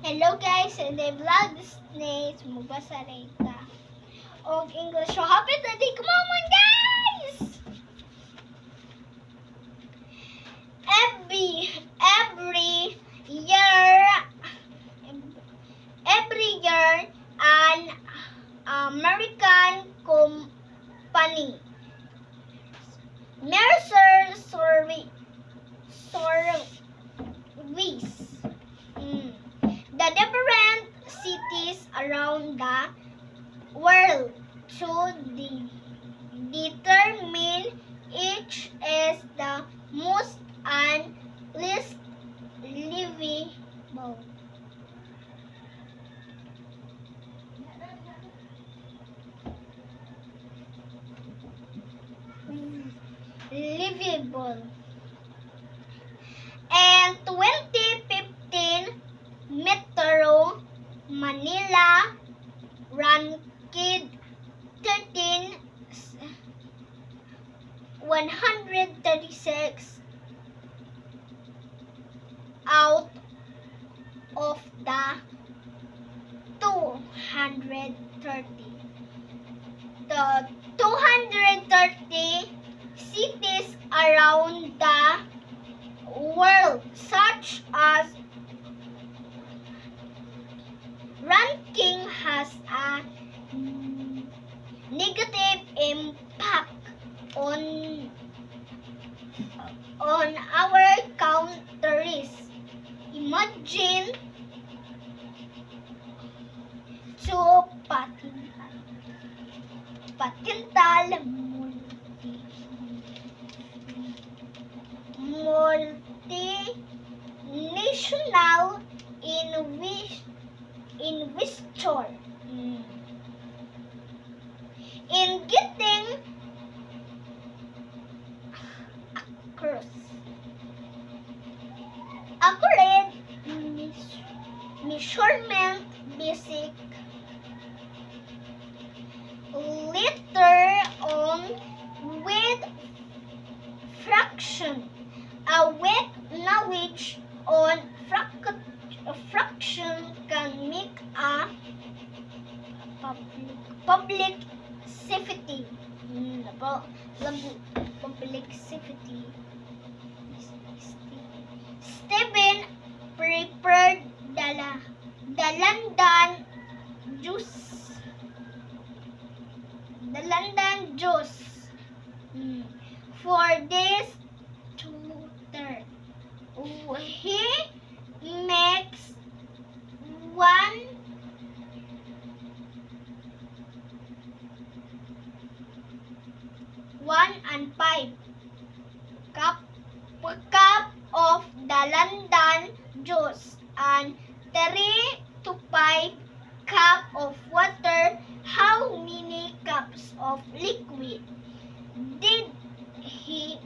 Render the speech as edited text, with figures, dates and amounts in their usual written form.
Hello guys, and I vlog this day. Sumubasa rin ta. Og English. So happy birthday, come on guys! Every year an American company Mercer surveys the different cities around the world to determine which is the most and least livable. And 2015 Metro Manila ranked 136 out of the 230. The 230 cities around the world, such as ranking has a negative impact on our countries. Imagine to patental multinational investor in getting accurate measurement basic later on with knowledge on fraction can make a public safety Stephen prepared the London juice for this tutor. He makes one and 5 cup of the London juice and 3 to 5 cup of water. How many cups of liquid did he